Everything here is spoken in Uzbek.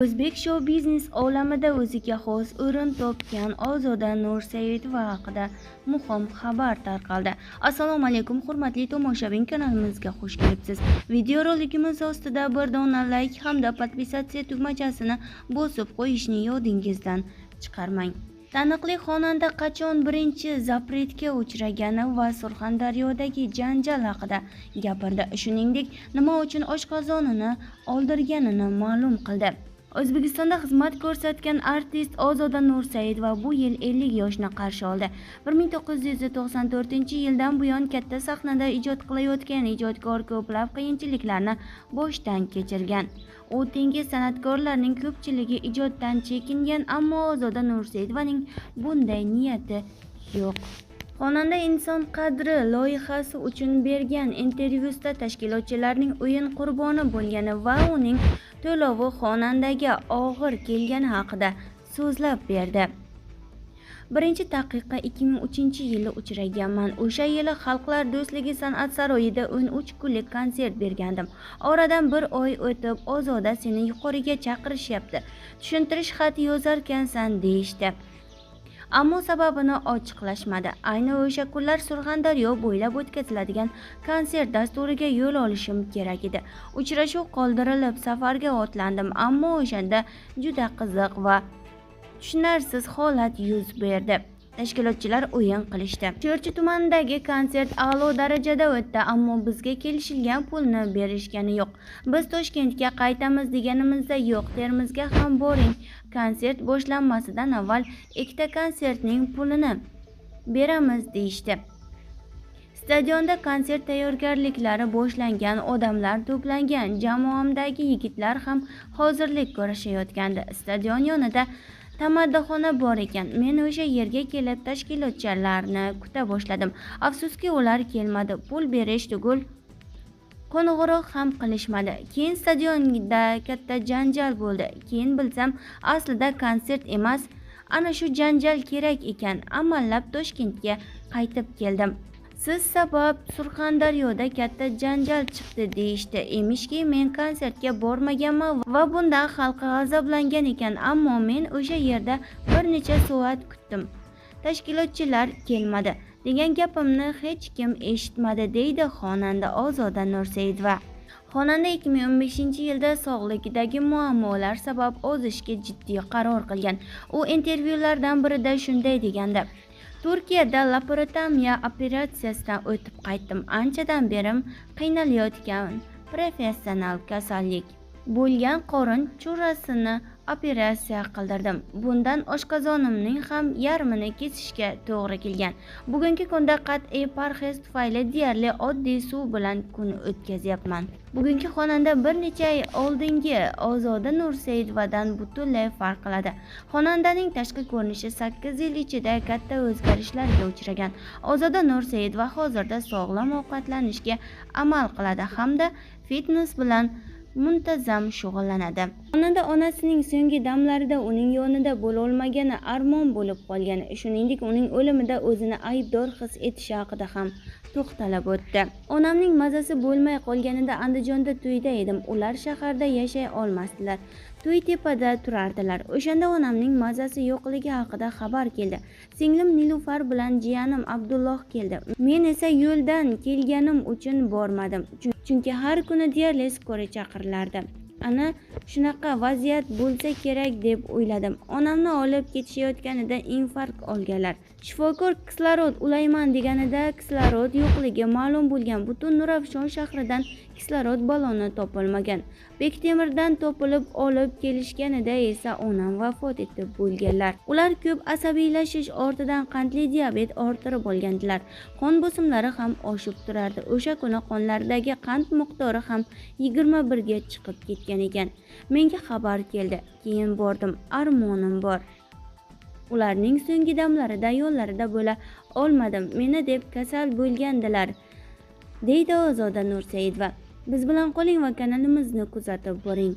O'zbek shou-biznes olamida o'ziga xos o'rin topgan Ozoda Nursaidova haqida muhim xabar tarqaldi. Assalomu alaykum, hurmatli tomoshabin, kanalimizga xush kelibsiz. Videorolikimiz ostida bir dona like hamda podpisatsiya tugmachasini bosib qo'yishni yodingizdan chiqarmang. Taniqli xonanda qachon birinchi zapretga uchragani va Surxondaryodagi janjal haqida gapirdi. Shuningdek, nima uchun oshqozonini oldirganini ma'lum qildi. O'zbekistonda xizmat ko'rsatgan artist Ozoda Nursaidova bu yil 50 yoshni qarshi oldi. 1994-yildan buyon katta sahnada ijod qilayotgan ijodkor ko'plab qiyinchiliklarni boshdan kechirgan. U tengi san'atkorlarning ko'pchiligi ijoddan chekingan, ammo Ozoda Nursaidovaning bunday niyati yo'q. Xonanda Inson qadri loyihasi uchun bergan intervyusida tashkilotchilarning o'yin qurboni bo'lgani va uning to'lovi xonandaga og'ir kelgani haqida so'zlab berdi. Birinchi daqiqa 2003-yili uchraganman. O'sha yili Xalqlar do'stligi san'at saroyida 13 kunlik konsert bergandim. Oradan bir oy o'tib, Ozoda seni yuqoriga chaqirishyapti, tushuntirish xati yozarkansan deyishdi. Ammo sababini ochiqlashmadi. Ayni o'sha kunlar Surxondaryo bo'ylab o'tkaziladigan konsert dasturiga yo'l olishim kerak edi. Uchrashuv qoldirilib, safarga otlandim, ammo o'shanda juda qiziq va tushunarsiz holat yuz berdi. Tashkilotchilar o'yin qilishdi. Chirchi tumanidagi konsert a'lo darajada o'tdi, ammo bizga kelishilgan pulni berishgani yo'q. Biz Toshkentga qaytamiz deganimizda yo'q, Termizga ham boring. Konsert boshlanmasidan avval ikkita konsertning pulini beramiz deyishdi. Stadionda konsert tayyorgarliklari boshlangan, odamlar to'plangan, jamoamdagi yigitlar ham hozirlik ko'rishayotgandi. Stadion yonida tamaddaxona bor ekan. Men o'sha yerga kelib tashkilotchilarni kuta boshladim. Afsuski, ular kelmadi. Pul berish tugul qo'ng'iroq ham qilishmadi. Keyin stadionda katta janjal bo'ldi. Keyin bilsam, aslida konsert emas, ana shu janjal kerak ekan. Amallab Toshkentga qaytib keldim. Siz sabab Surxondaryoda katta janjal chiqdi deyishdi. Emishki, men konsertga bormaganman va bundan xalq g'azablangan ekan, ammo men o'sha yerda bir necha soat kutdim. Tashkilotchilar kelmadi degan gapimni hech kim eshitmadi, deydi xonanda Ozoda Nursaidova. Xonanda 2015-yilda sog'lig'idagi muammolar sabab ozishga jiddiy qaror qilgan. U intervyulardan birida shunday degandi: Turkiyada laparotomiya operatsiyasidan o'tib qaytdim. Anchadan beri qiynalayotgan professional kasallik bo'lgan qorin churrasini operatsiya qildirdim. Bundan oshqozonimning ham yarmini kesishga to'g'ri kelgan. Bugungi kunda qat'iy parhez tufayli deyarli oddiy suv bilan kun o'tkazyapman. Bugungi xonanda bir necha oy oldingi Ozoda Nursaidovadan butunlay farq qiladi. Xonandaning tashqi ko'rinishi 8 yil ichida katta o'zgarishlarga uchragan. Ozoda Nursaidova hozirda sog'lom ovqatlanishga amal qiladi hamda fitnes bilan muntazam shug'ullanadi. Xonanda onasining so'nggi damlarida uning yonida bo'la olmagani armon bo'lib qolgan. Shuningdek, uning o'limida o'zini aybdor his etishi haqida ham to'xtalib o'tdi. Onamning mazasi bo'lmay qolganida Andijonda to'yda edim. Ular shaharda yashay olmasdilar. To'y tepada turardilar. O'shanda onamning mazasi yo'qligi haqida xabar keldi. Singlim Nilufar bilan jiyanim Abdulloh keldi. Men esa yo'ldan kelganim uchun bormadim. Chunki har kuni deyarli skora chaqirilardi. Ana shunaqa vaziyat bo'lsa kerak deb o'yladim. Onamni olib ketishayotganida infarkt olganlar. Shifokor kislorod ulayman deganida kislorod yo'qligi ma'lum bo'lgan. Butun Nurafshon shahridan kislorod baloni topilmagan. Bektemirdan topilib olib kelishganida esa onam vafot etib bo'lganlar. Ular ko'p asabiylashish ortidan qandli diabet orttirib olgandilar. Qon bosimlari ham oshib turardi. O'sha kuni qonlaridagi qand miqdori ham 21 ga chiqib ketgan ekan. Menga xabar keldi. Keyin bordim. Armonim bor. Ularning so'nggi damlarida yo'llarida bo'la olmadim. Meni deb kasal bo'lgandilar, deydi Ozoda Nursaidova. Biz bilan qoling va kanalimizni kuzatib boring.